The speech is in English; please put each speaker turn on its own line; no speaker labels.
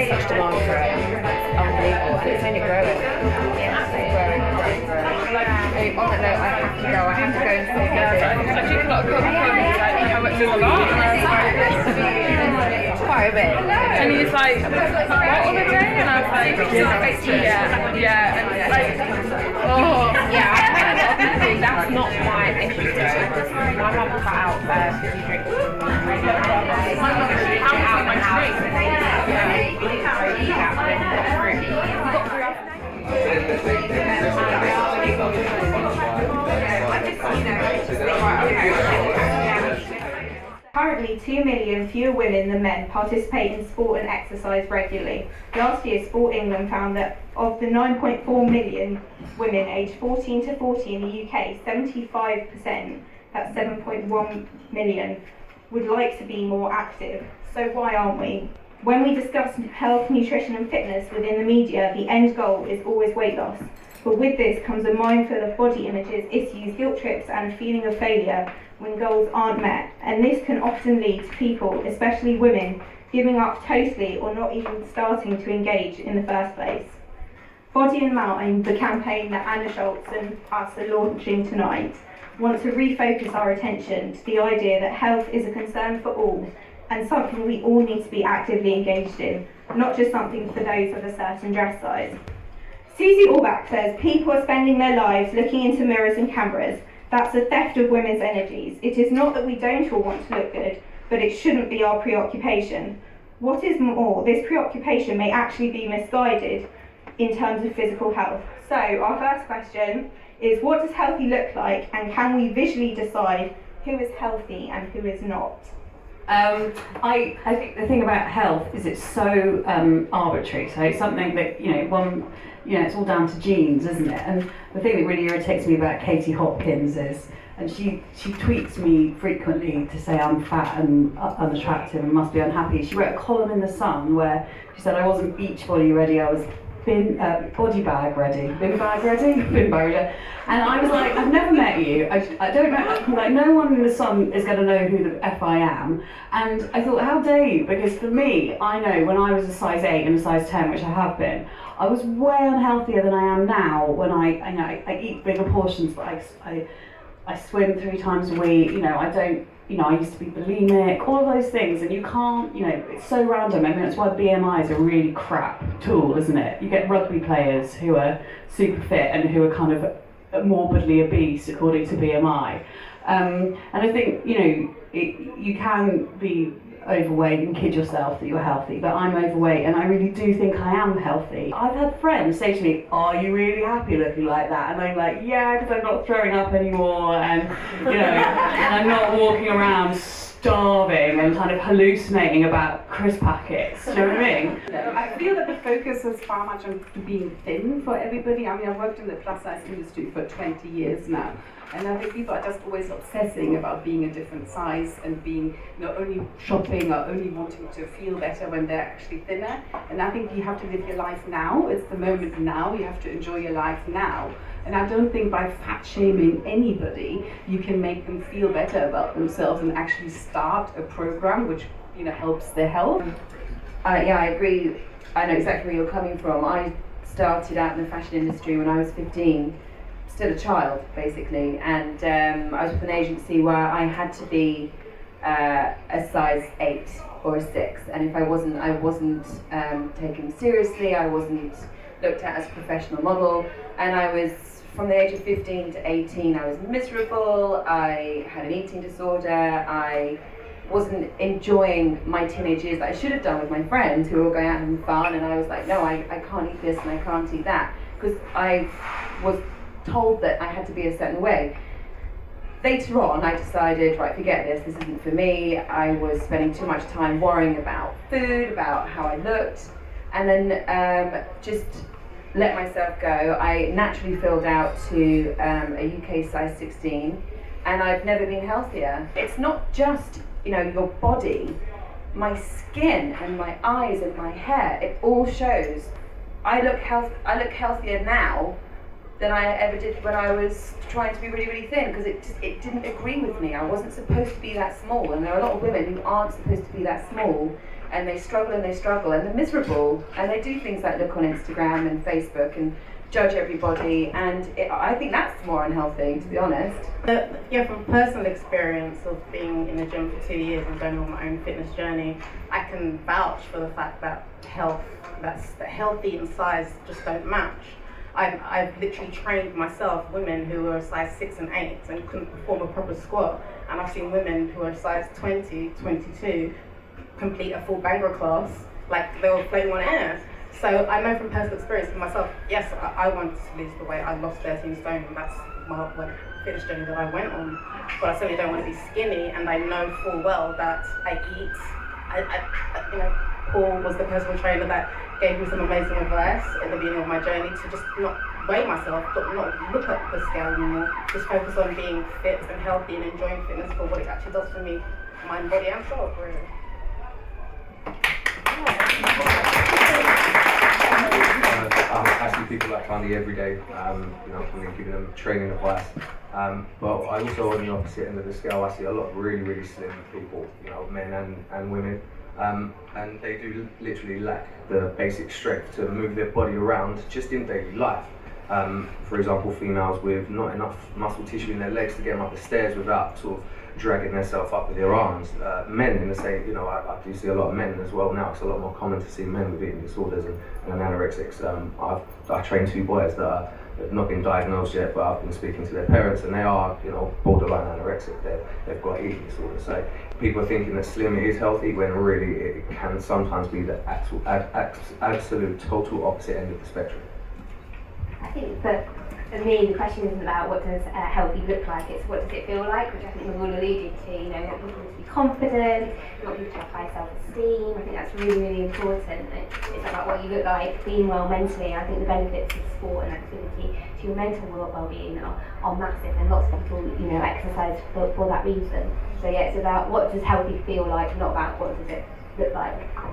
Such demand for it. Unbelievable. And it's only growing. On that note, I have to go and say
Actually, a lot of how much is a lot?
quite a bit.
And he's like, what other day? And I was like, yeah, and like, oh.
Yeah, obviously that's not my issue though. My mum cut out fizzy drinks.
My mum actually out my drink.
Currently, 2 million fewer women than men participate in sport and exercise regularly. Last year, Sport England found that of the 9.4 million women aged 14 to 40 in the UK, 75%, that's 7.1 million, would like to be more active. So why aren't we? When we discuss health, nutrition and fitness within the media, the end goal is always weight loss. But with this comes a mind full of body images, issues, guilt trips and a feeling of failure when goals aren't met. And this can often lead to people, especially women, giving up totally or not even starting to engage in the first place. Body and Mind, the campaign that Anna Scholz and us are launching tonight, want to refocus our attention to the idea that health is a concern for all and something we all need to be actively engaged in, not just something for those of a certain dress size. Susie Orbach says people are spending their lives looking into mirrors and cameras. That's a theft of women's energies. It is not that we don't all want to look good, but it shouldn't be our preoccupation. What is more, this preoccupation may actually be misguided in terms of physical health. So our first question is, what does healthy look like, and can we visually decide who is healthy and who is not?
I think the thing about health is it's so arbitrary. So it's something that, it's all down to genes, isn't it? And the thing that really irritates me about Katie Hopkins is, and she tweets me frequently to say I'm fat and unattractive and must be unhappy. She wrote a column in The Sun where she said I wasn't beach body ready, I was body bag ready. Bin bag ready? Bin bag ready. And I was like, I've never met you. I don't know, like no one in The Sun is going to know who the F I am. And I thought, how dare you? Because for me, I know when I was a size 8 and a size 10, which I have been, I was way unhealthier than I am now when I eat bigger portions, but I swim 3 times a week, I used to be bulimic, all of those things, and you can't, it's so random. I mean, that's why BMI is a really crap tool, isn't it? You get rugby players who are super fit and who are kind of morbidly obese according to BMI. And I think, you can be overweight and kid yourself that you're healthy, but I'm overweight and I really do think I am healthy. I've had friends say to me, are you really happy looking like that? And I'm like, yeah, because I'm not throwing up anymore and, and I'm not walking around starving and kind of hallucinating about crisp packets. Do you know what I mean?
I feel that the focus is far much on being thin for everybody. I mean, I've worked in the plus size industry for 20 years now. And I think people are just always obsessing about being a different size and being only shopping or only wanting to feel better when they're actually thinner. And I think you have to live your life now. It's the moment now. You have to enjoy your life now. And I don't think by fat shaming anybody, you can make them feel better about themselves and actually start a program which helps their health.
Yeah, I agree. I know exactly where you're coming from. I started out in the fashion industry when I was 15. Still a child, basically, and I was with an agency where I had to be a size 8 or a 6, and if I wasn't taken seriously, I wasn't looked at as a professional model, and I was, from the age of 15 to 18, I was miserable, I had an eating disorder, I wasn't enjoying my teenage years that I should have done with my friends who were all going out and having fun, and I was like, no, I can't eat this and I can't eat that, because I was told that I had to be a certain way. Later on, I decided, right, forget this isn't for me. I was spending too much time worrying about food, about how I looked, and then just let myself go. I naturally filled out to a UK size 16, and I've never been healthier. It's not just, your body, my skin and my eyes and my hair, it all shows. I look healthier now than I ever did when I was trying to be really, really thin, because it didn't agree with me. I wasn't supposed to be that small, and there are a lot of women who aren't supposed to be that small, and they struggle and they struggle and they're miserable, and they do things like look on Instagram and Facebook and judge everybody, and I think that's more unhealthy, to be honest.
Yeah, from personal experience of being in the gym for 2 years and going on my own fitness journey, I can vouch for the fact that healthy and size just don't match. I've literally trained myself women who were size 6 and 8 and couldn't perform a proper squat, and I've seen women who are size 20, 22 complete a full Bhangra class like they were floating on air. So I know from personal experience for myself, yes, I wanted to lose the weight. I lost 13 stone, and that's my fitness journey that I went on. But I certainly don't want to be skinny, and I know full well that I eat. You know, Paul was the personal trainer that gave me some amazing advice at the beginning of my journey to just not weigh myself, but not look at the scale anymore. Just focus on being fit and healthy and enjoying fitness for what it actually does for me, mind, body, and soul, really.
I see people like Thandi every day, giving them training advice. But I also, on the opposite end of the scale, I see a lot of really, really slim people, men and women. And they do literally lack the basic strength to move their body around just in daily life. For example, females with not enough muscle tissue in their legs to get them up the stairs without sort of dragging themselves up with their arms. Men in the same, I do see a lot of men as well now. It's a lot more common to see men with eating disorders and anorexics. I train 2 boys that have not been diagnosed yet, but I've been speaking to their parents, and they are, borderline anorexic. They've got eating disorders. So people are thinking that slim is healthy when really it can sometimes be the absolute total opposite end of the spectrum.
I think that for me the question isn't about what does healthy look like, it's what does it feel like, which I think we've all alluded to. You want people to be confident, you want people to have high self-esteem. I think that's really, really important. It's about what you look like, being well mentally. I think the benefits of sport and activity to your mental well-being are massive, and lots of people exercise for that reason. So yeah, it's about what does healthy feel like, not about what does it look like.